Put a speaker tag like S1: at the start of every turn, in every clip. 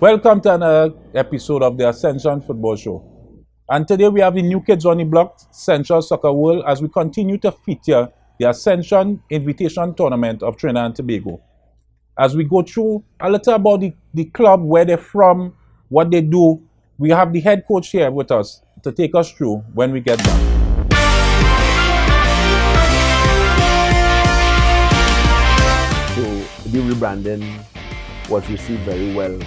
S1: Welcome to another episode of the Ascension Football Show. And today we have the new kids on the block, Central Soccer World, as we continue to feature the Ascension Invitation Tournament of Trinidad and Tobago. As we go through a little about the club, where they're from, what they do, we have the head coach here with us to take us through when we get back.
S2: So the rebranding was received very well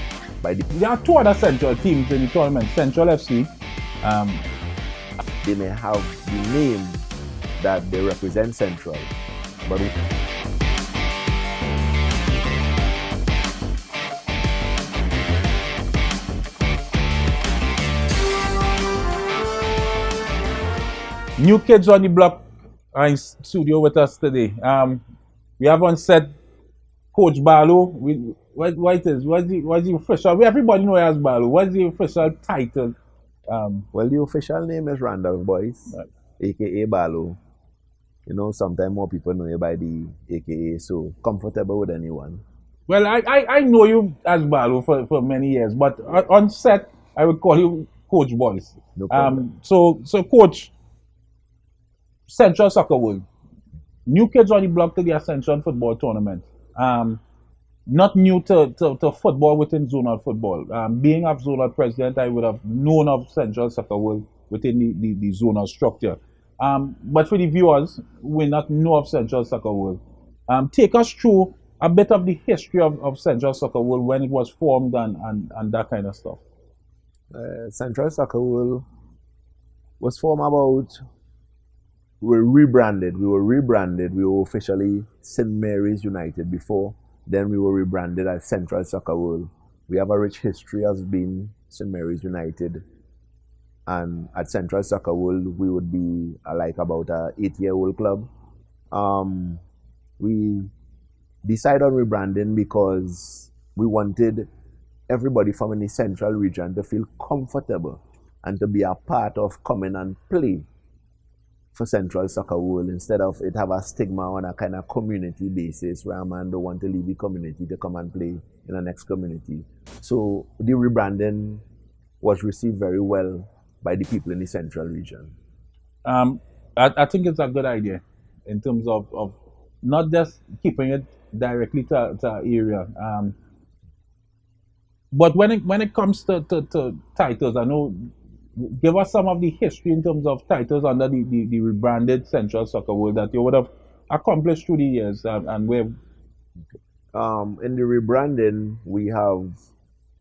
S2: by the...
S1: There are two other Central teams in the tournament, Central FC.
S2: They may have the name that they represent Central, but
S1: New kids on the block are in studio with us today. We have on set Coach Balu. What's the official? Everybody knows as Balu. What's the official title?
S2: Well, the official name is Randolph Boyce, right, aka Balu. You know, sometimes more people know you by the aka, so comfortable with anyone.
S1: Well, I know you as Balu for many years, but on set I would call you Coach Boyce.
S2: No problem.
S1: So Coach, Central Soccer World, new kids on the block to the Ascension Football Tournament. Not new to football within zonal football. Being a zonal president, I would have known of Central Soccer World within the zonal structure. But for the viewers who will not know of Central Soccer World, take us through a bit of the history of Central Soccer World, when it was formed and that kind of stuff.
S2: Central Soccer World was formed about... We were rebranded. We were officially St. Mary's United before. Then we were rebranded as Central Soccer World. We have a rich history as being St. Mary's United. And at Central Soccer World, we would be like about an 8-year-old club. We decided on rebranding because we wanted everybody from the central region to feel comfortable and to be a part of coming and play for Central Soccer World, instead of it have a stigma on a kind of community basis where a man don't want to leave the community to come and play in the next community. So the rebranding was received very well by the people in the central region.
S1: I think it's a good idea in terms of not just keeping it directly to area. But when it comes to titles, I know, give us some of the history in terms of titles under the rebranded Central Soccer World that you would have accomplished through the years, and where.
S2: In the rebranding, we have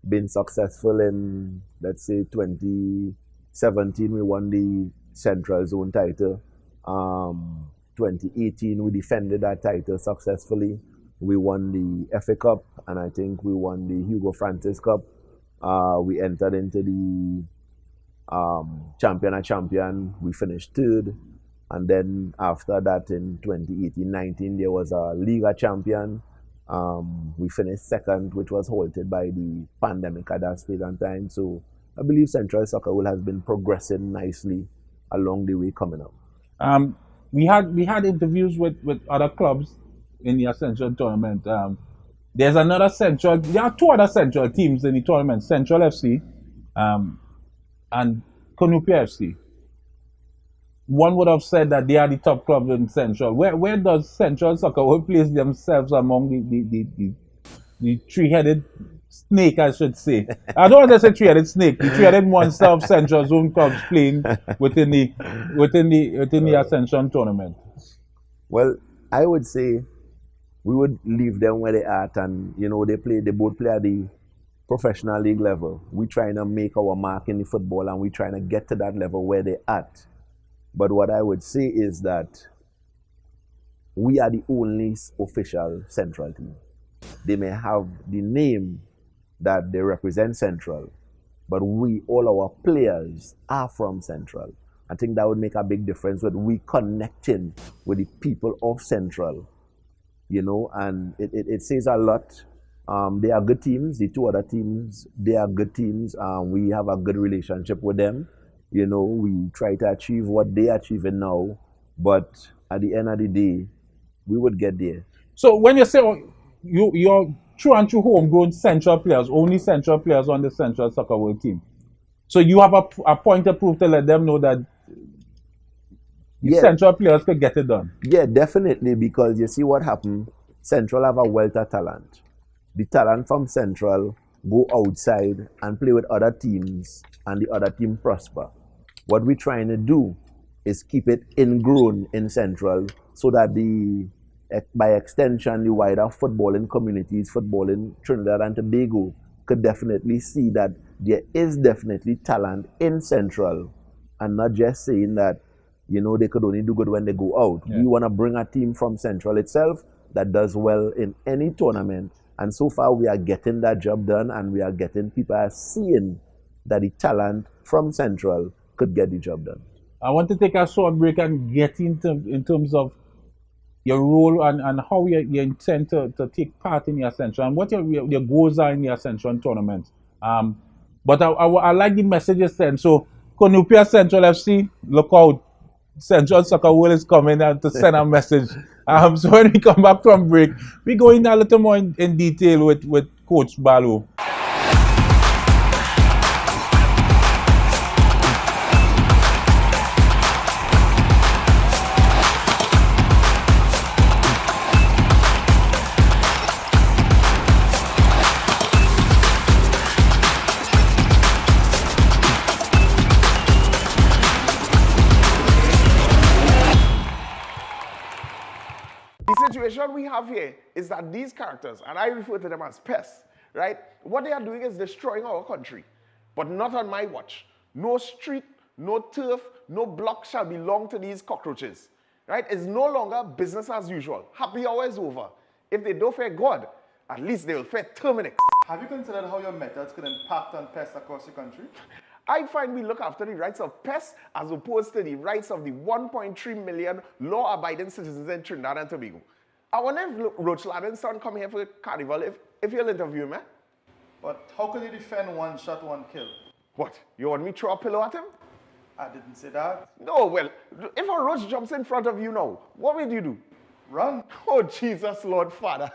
S2: been successful in, let's say, 2017 we won the Central Zone title. 2018 we defended that title successfully. We won the FA Cup, and I think we won the Hugo Francis Cup. We entered into the champion, we finished third, and then after that in 2018-19 there was a Liga champion. We finished second, which was halted by the pandemic at that space and time. So I believe Central Soccer World has been progressing nicely along the way coming up.
S1: We had interviews with other clubs in the Ascension tournament. There are two other Central teams in the tournament, Central FC and Konupia FC. One would have said that they are the top club in Central. Where does Central Soccer World place themselves among the three-headed snake, I should say? I don't want to say three-headed snake. The three-headed monster of Central Zone clubs playing within the Ascension tournament.
S2: Well, I would say we would leave them where they are, and you know they both play at the professional league level. We're trying to make our mark in the football, and we're trying to get to that level where they're at. But what I would say is that we are the only official Central team. They may have the name that they represent Central, but all our players are from Central. I think that would make a big difference with we connecting with the people of Central, you know, and it says a lot. They are good teams. The two other teams, they are good teams. We have a good relationship with them. You know, we try to achieve what they are achieving now, but at the end of the day, we would get there.
S1: So when you say you're true and true homegrown Central players, only Central players on the Central Soccer World team. So you have a point of proof to let them know that Central players could get it done.
S2: Yeah, definitely, because you see what happened. Central have a wealth of talent. The talent from Central go outside and play with other teams, and the other team prosper. What we're trying to do is keep it ingrown in Central, so that by extension, the wider footballing communities, footballing Trinidad and Tobago, could definitely see that there is definitely talent in Central, and not just saying that, you know, they could only do good when they go out.
S1: Yeah.
S2: We want to bring a team from Central itself that does well in any tournament. And so far, we are getting that job done, and we are getting people are seeing that the talent from Central could get the job done.
S1: I want to take a short break and get into in terms of your role and how you intend to take part in the Ascension and what your goals are in the Ascension tournament. But I like the message you sent. So, Konupia Central FC, look out. Central Soccer World is coming to send a message. So when we come back from break, we go in a little more in detail with Coach Balu.
S3: The situation we have here is that these characters, and I refer to them as pests, right? What they are doing is destroying our country, but not on my watch. No street, no turf, no block shall belong to these cockroaches, right? It's no longer business as usual. Happy hour is over. If they don't fear God, at least they will fear Terminix.
S4: Have you considered how your methods could impact on pests across the country?
S3: I find we look after the rights of pests as opposed to the rights of the 1.3 million law-abiding citizens in Trinidad and Tobago. I wonder if Roach Ladden's son come here for a carnival if you'll interview him, eh?
S4: But how could you defend one shot, one kill?
S3: What, you want me to throw a pillow at him?
S4: I didn't say that.
S3: No, well, if a roach jumps in front of you now, what will you do?
S4: Run.
S3: Oh, Jesus, Lord Father.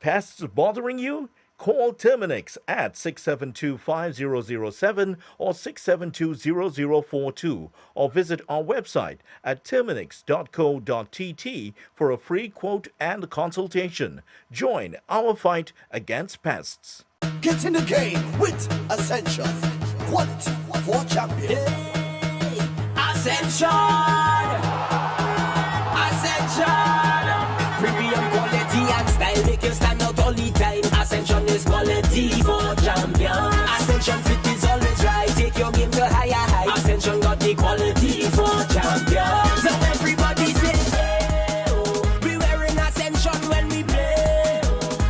S5: Pests bothering you? Call Terminix at 672-5007 or 672-0042 or visit our website at terminix.co.tt for a free quote and consultation. Join our fight against pests.
S6: Get in the game with Ascension. Quality for champions. Hey, Ascension! Ascension! Premium quality and style make you stand out all the time. Ascension is quality for champions. Ascension fit is always right. Take your game to higher heights. Ascension got the quality for champions. So everybody say, hey, oh, we wearing Ascension when we play.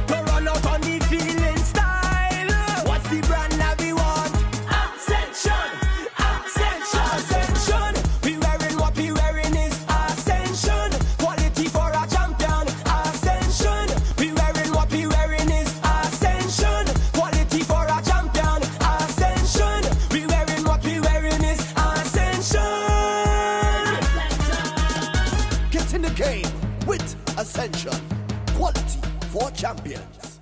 S6: To run out on the field in style. What's the brand that we want? Ascension, Ascension, Ascension. We wearing what we wearing is Ascension. Quality for a champion. Ascension. We wearing what we wearing is Ascension. Quality for a champion. Ascension. We wearing what we wearing is Ascension. Get in the game with Ascension. Quality for champions.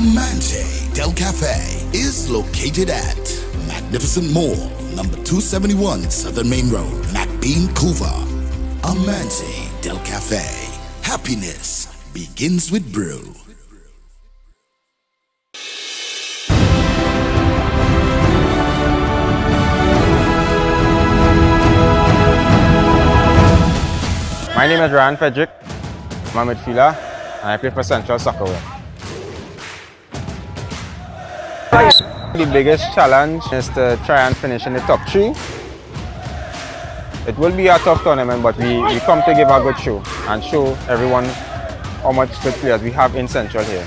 S7: Amante Del Cafe is located at Magnificent Mall, number 271 Southern Main Road, McBean, Couva. Amante Del Cafe. Happiness begins with brew.
S8: My name is Ryan Frederick. I'm a midfielder and I play for Central Soccer. The biggest challenge is to try and finish in the top 3. It will be a tough tournament, but we come to give a good show and show everyone how much good players we have in Central here.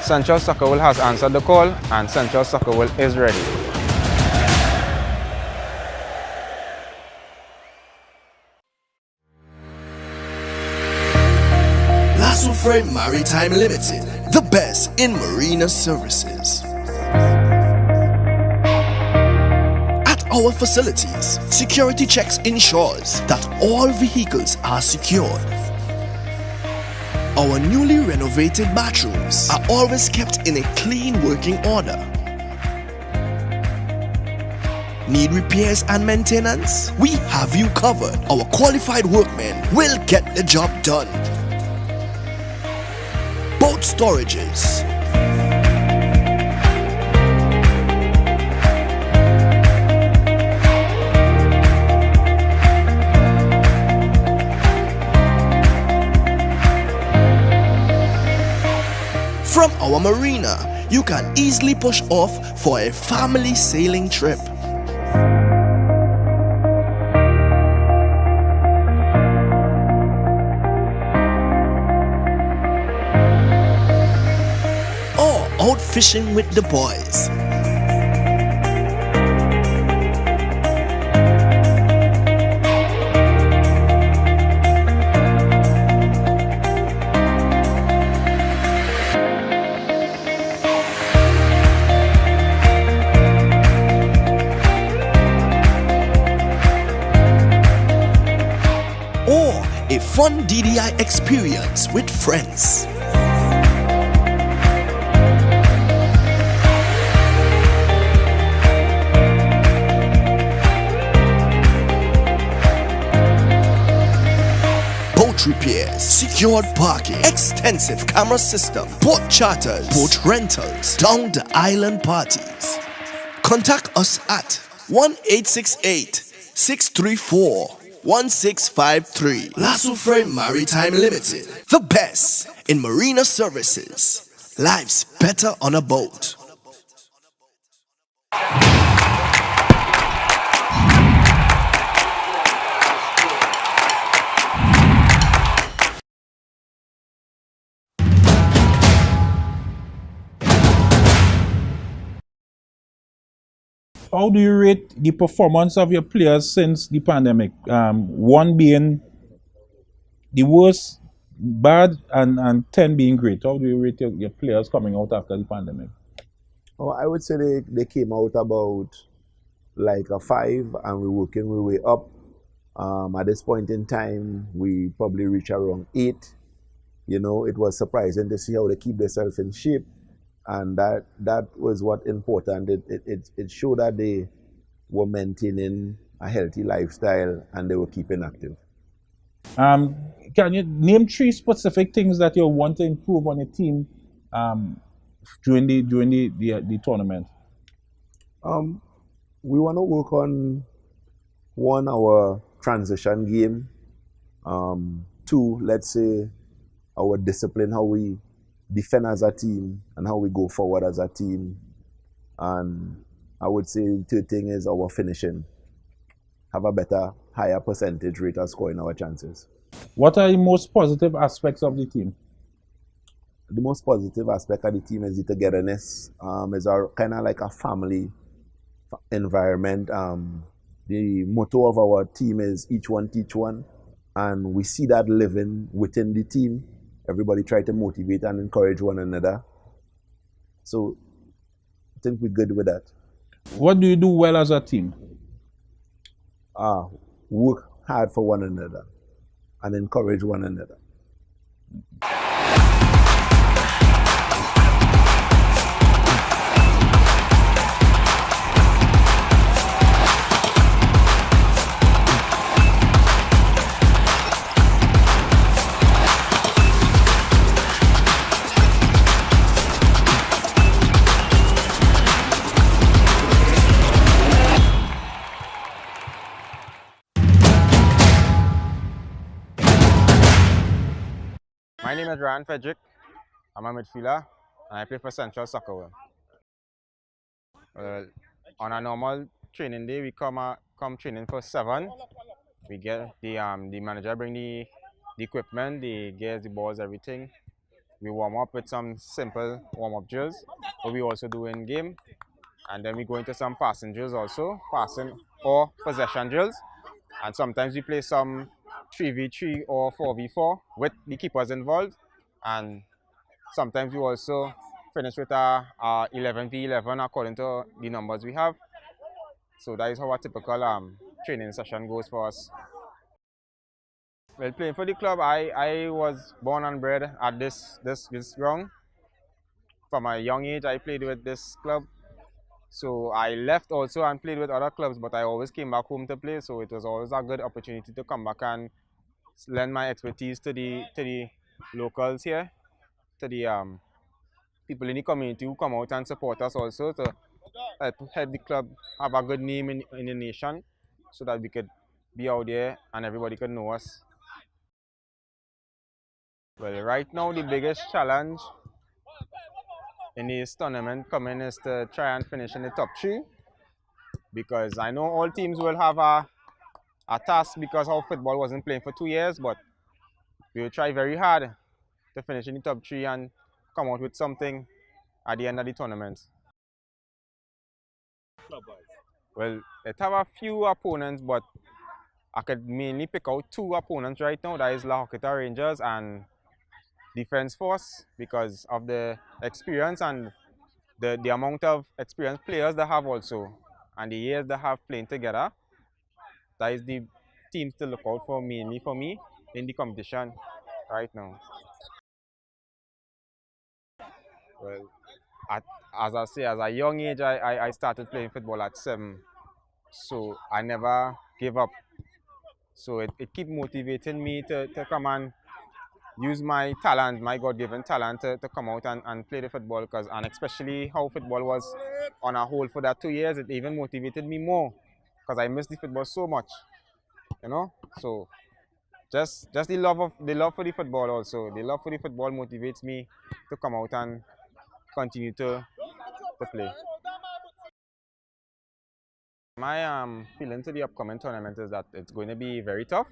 S8: Central Soccer has answered the call and Central Soccer is ready.
S7: Frame Maritime Limited, the best in marina services. At our facilities, security checks ensures that all vehicles are secured. Our newly renovated bathrooms are always kept in a clean working order. Need repairs and maintenance? We have you covered. Our qualified workmen will get the job done. Boat storages, from our marina, you can easily push off for a family sailing trip. Out fishing with the boys. Or a fun DDI experience with friends. Repairs, secured parking, extensive camera system, boat charters, boat rentals, down the island parties. Contact us at 1-868-634-1653. Lasso Frame Maritime Limited, the best in marina services. Life's better on a boat.
S1: How do you rate the performance of your players since the pandemic? One being the worst, bad, and 10 being great. How do you rate your players coming out after the pandemic?
S2: Oh, I would say they came out about like a 5 and we're working our way up. At this point in time, we probably reach around 8. You know, it was surprising to see how they keep themselves in shape. And that was what important. It showed that they were maintaining a healthy lifestyle and they were keeping active.
S1: Can you name 3 specific things that you want to improve on your team during the tournament?
S2: We want to work on 1, our transition game. 2, let's say our discipline, how we defend as a team and how we go forward as a team. And I would say the 3rd thing is our finishing. Have a better, higher percentage rate of scoring our chances.
S1: What are the most positive aspects of the team?
S2: The most positive aspect of the team is the togetherness. It's kind of like a family environment. The motto of our team is each one teach one. And we see that living within the team. Everybody try to motivate and encourage one another. So I think we're good with that.
S1: What do you do well as a team?
S2: Work hard for one another and encourage one another.
S8: My name is Ryan Frederick. I'm a midfielder and I play for Central Soccer. On a normal training day, we come training for 7. We get the manager bring the equipment, the gears, the balls, everything. We warm up with some simple warm-up drills, but we also do in game. And then we go into some passing drills also, passing or possession drills. And sometimes we play some 3v3 or 4v4 with the keepers involved. And sometimes we also finish with a 11v11 according to the numbers we have. So that is how a typical training session goes for us. Well, playing for the club, I was born and bred at this ground. From a young age, I played with this club. So I left also and played with other clubs, but I always came back home to play. So it was always a good opportunity to come back and lend my expertise to the locals here, to the people in the community who come out and support us also to help the club have a good name in the nation, so that we could be out there and everybody could know us. Well, right now the biggest challenge in this tournament coming is to try and finish in the top 3, because I know all teams will have a task because our football wasn't playing for 2 years, but we will try very hard to finish in the top 3 and come out with something at the end of the tournament. Well, it have a few opponents, but I could mainly pick out 2 opponents right now. That is La Hoqueta Rangers and Defense Force, because of the experience and the amount of experienced players they have also, and the years they have playing together. That is the teams to look out for mainly for me in the competition right now. Well, as I say, as a young age, I started playing football at 7, so I never gave up. So it keep motivating me to come and use my talent, my God-given talent, to come out and play the football, and especially how football was on a hold for that 2 years, it even motivated me more, because I missed the football so much, you know. So just the love for the football also. The love for the football motivates me to come out and continue to play. My feeling to the upcoming tournament is that it's going to be very tough,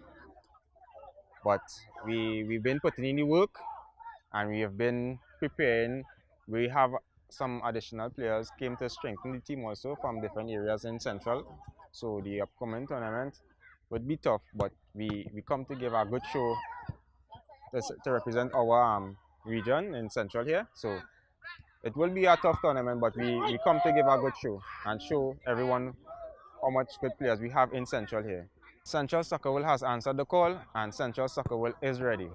S8: but we've been putting in the work and we have been preparing. We have some additional players came to strengthen the team also from different areas in Central. So the upcoming tournament would be tough, but we come to give a good show to represent our region in Central here. So it will be a tough tournament, but we come to give a good show and show everyone how much good players we have in Central here. Central Soccer has answered the call, and Central Soccer is ready.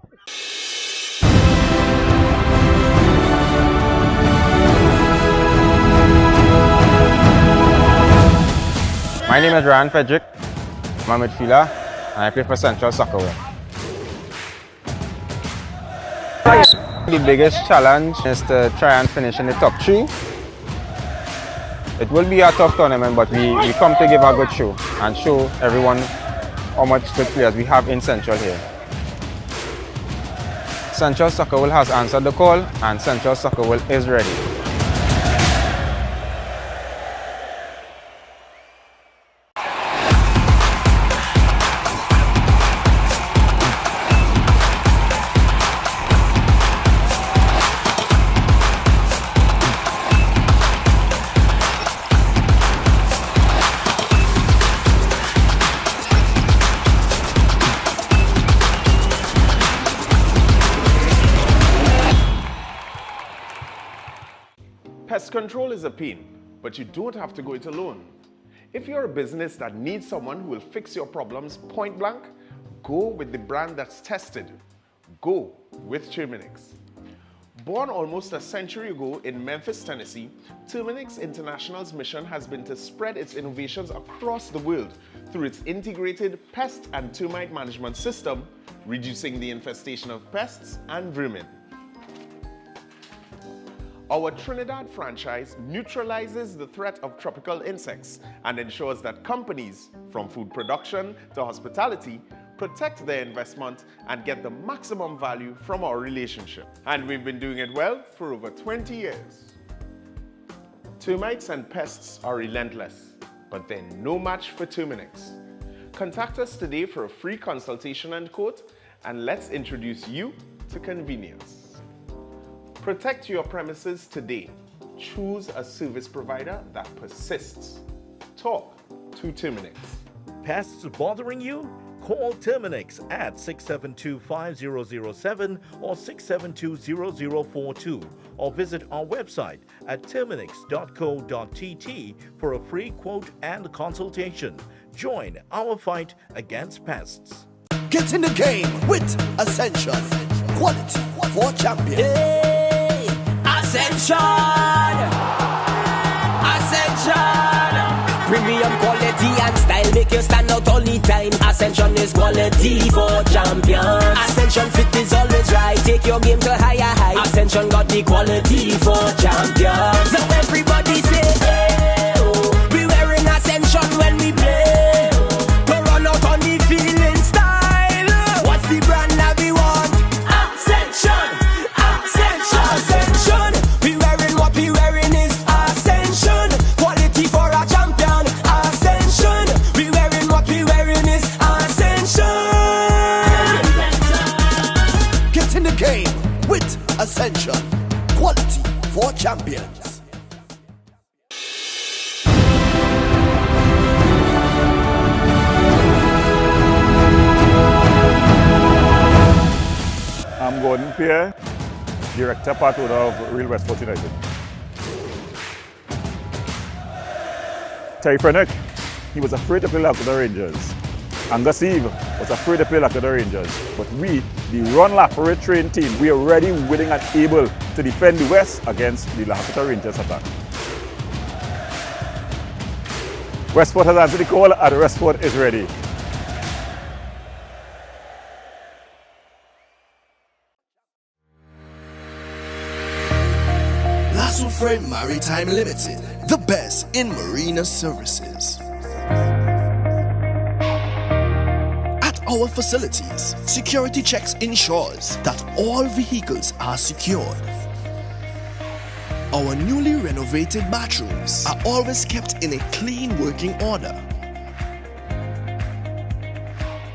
S8: My name is Ryan Frederick. I'm a midfielder and I play for Central Soccer. The biggest challenge is to try and finish in the top 3. It will be a tough tournament, but we come to give a good show and show everyone how much good players we have in Central here. Central Soccer has answered the call, and Central Soccer is ready.
S3: Pest control is a pain, but you don't have to go it alone. If you're a business that needs someone who will fix your problems point blank, go with the brand that's tested. Go with Terminix. Born almost a century ago in Memphis, Tennessee, Terminix International's mission has been to spread its innovations across the world through its integrated pest and termite management system, reducing the infestation of pests and vermin. Our Trinidad franchise neutralizes the threat of tropical insects and ensures that companies, from food production to hospitality, protect their investment, and get the maximum value from our relationship. And we've been doing it well for over 20 years. Termites and pests are relentless, but they're no match for Terminix. Contact us today for a free consultation and quote, and let's introduce you to convenience. Protect your premises today. Choose a service provider that persists. Talk to Terminix.
S5: Pests bothering you? Call Terminix at 672-5007 or 672-0042 or visit our website at terminix.co.tt for a free quote and consultation. Join our fight against pests.
S7: Get in the game with Ascension. Quality for champions.
S6: Hey, Ascension! Ascension! Premium quality and style make you stand out all the time. Ascension is quality for champions. Ascension fit is always right. Take your game to higher heights. Ascension got the quality for champions. So everybody say, hey, oh, we wearing Ascension when we play. To run out on the field in style. What's the brand that we want? Ascension! Ascension! Ascension! We wearing what we wearing is Ascension. Quality for a champion. Ascension! We wearing what we wearing is Ascension.
S7: Get in the game with Ascension. Quality for champions.
S9: I'm Gordon Pierre, Director Part Owner of Real Westport United. Terry Frennick, he was afraid to play like the Rangers. Angus Eve was afraid to play like the Rangers. But we, the Ron Lafayette trained team, we are ready, willing and able to defend the West against the Lafayette Rangers attack. Westport has answered the call and Westport is ready.
S7: Lasso Frame Maritime Limited, the best in marina services. At our facilities, security checks ensures that all vehicles are secured. Our newly renovated bathrooms are always kept in a clean working order.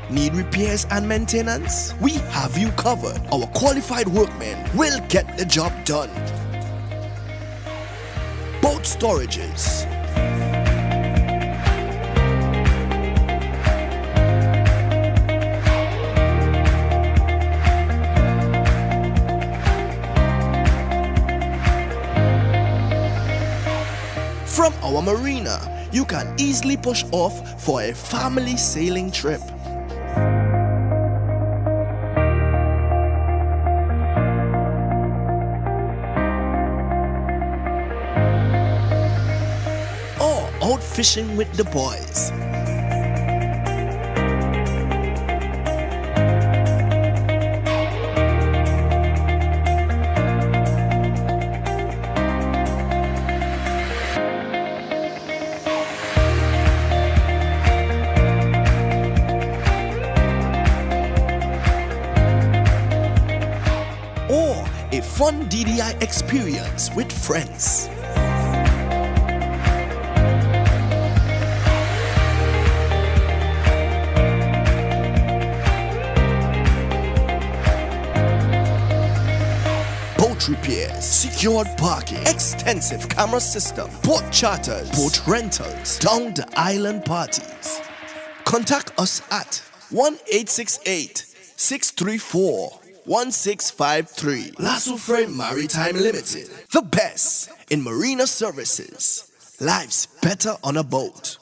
S7: Need repairs and maintenance? We have you covered. Our qualified workmen will get the job done. Boat storages. From our marina, you can easily push off for a family sailing trip. Out fishing with the boys. Or a fun DDI experience with friends. Repairs, secured parking, extensive camera system, boat charters, boat rentals, down the island parties. Contact us at 1-868-634-1653. Lasso Frame Maritime Limited, the best in marina services. Life's better on a boat.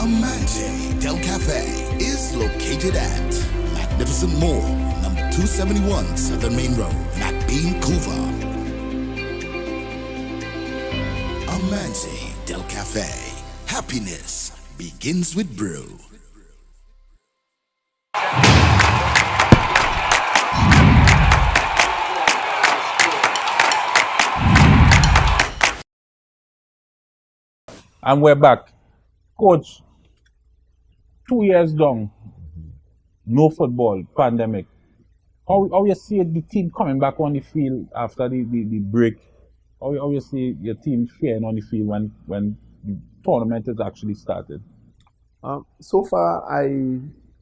S7: Amante Del Cafe is located at Magnificent Mall, number 271 Southern Main Road, Vancouver. Amante Del Cafe. Happiness begins with brew.
S1: And we're back. Coach, 2 years down, no football, pandemic. How you see the team coming back on the field after the break? How you see your team faring on the field when the tournament has actually started?
S2: So far, I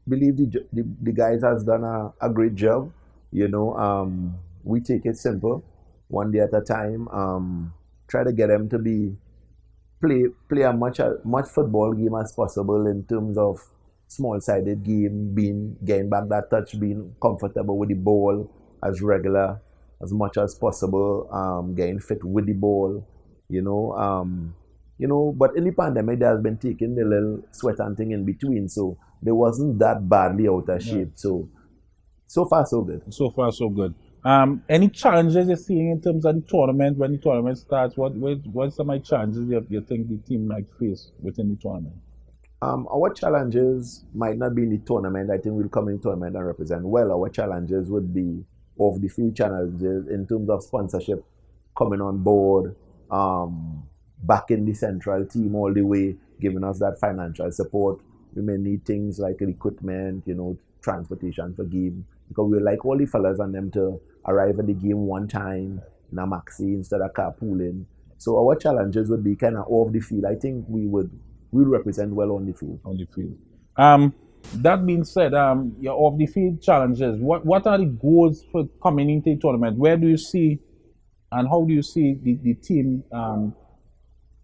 S2: believe the guys has done a great job. You know, we take it simple, one day at a time. Try to get them to play a much football game as possible in terms of small-sided game, getting back that touch, being comfortable with the ball as regular as much as possible, getting fit with the ball, you know. But in the pandemic, there has been taking the little sweat and thing in between, so they wasn't that badly out of shape. So far so good.
S1: So far so good. Any challenges you're seeing in terms of the tournament when the tournament starts? What's some of the challenges you think the team might face within the tournament?
S2: Our challenges might not be in the tournament. I think we'll come in the tournament and represent well. Our challenges would be off the field challenges in terms of sponsorship coming on board, back in the central team all the way, giving us that financial support. We may need things like equipment, you know, transportation for game, because we like all the fellas and them to arrive at the game one time in a maxi instead of carpooling. So our challenges would be kind of off the field. I think we'll represent well on the field.
S1: On the field. That being said, your off the field challenges. What are the goals for coming into the tournament? Where do you see, and how do you see the team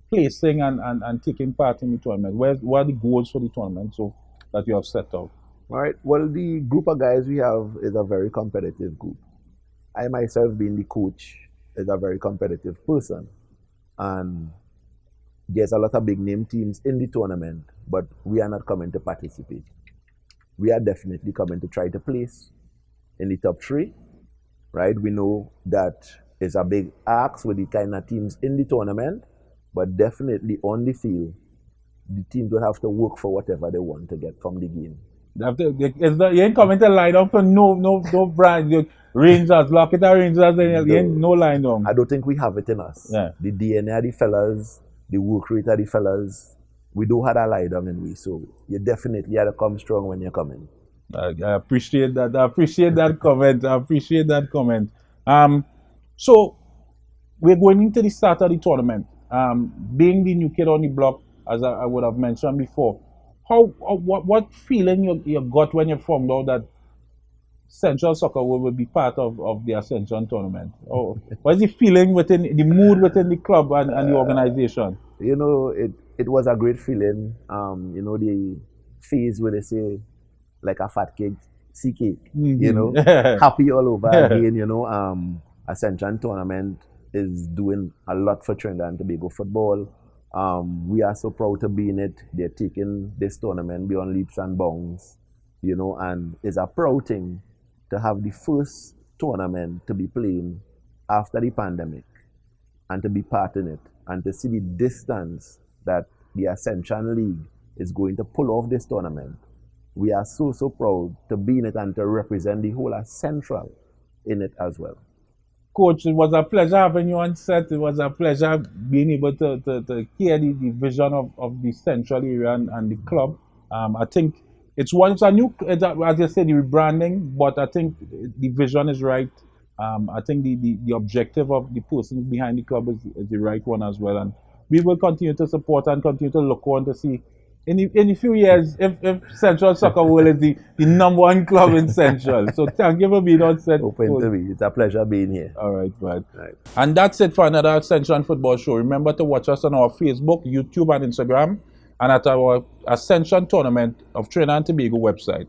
S1: placing and taking part in the tournament? What are the goals for the tournament so that you have set out?
S2: All right. Well, the group of guys we have is a very competitive group. I myself, being the coach, is a very competitive person. And there's a lot of big name teams in the tournament, but we are not coming to participate. We are definitely coming to try to place in the top 3, right? We know that it's a big ask with the kind of teams in the tournament, but definitely on the field, the teams will have to work for whatever they want to get from the game.
S1: You ain't coming to line up for no brand. Rangers, lock it out Rangers, you ain't no line down.
S2: I don't think we have it in us.
S1: Yeah.
S2: The DNA of the fellas, the work rate of the fellas, we don't have a lie down in we. So you definitely have to come strong when you're coming.
S1: I appreciate that. I appreciate that comment. So we're going into the start of the tournament. Being the new kid on the block, as I would have mentioned before, what feeling you got when you found out that Central Soccer will be part of the Ascension tournament? What's the feeling the mood within the club and the organization?
S2: You know, it was a great feeling. You know, the phase where they say, like a fat cake, sea cake, you know, happy all over again, you know. Ascension tournament is doing a lot for Trinidad and Tobago football. We are so proud to be in it. They're taking this tournament beyond leaps and bounds, you know, and it's a proud thing to have the first tournament to be playing after the pandemic and to be part in it and to see the distance that the Ascension League is going to pull off this tournament. We are so proud to be in it and to represent the whole of Central in it as well.
S1: Coach, it was a pleasure having you on set. It was a pleasure being able to hear the vision of the Central area and the club. I think it's a new, as you said, the rebranding, but I think the vision is right. I think the objective of the person behind the club is the right one as well. And we will continue to support and continue to look on to see in a few years if Central Soccer World is the #1 club in Central. So thank you for being on set.
S2: Open to me. It's a pleasure being here.
S1: All right, right. And that's it for another Ascension Football Show. Remember to watch us on our Facebook, YouTube, and Instagram, and at our Ascension Tournament of Trinidad and Tobago website.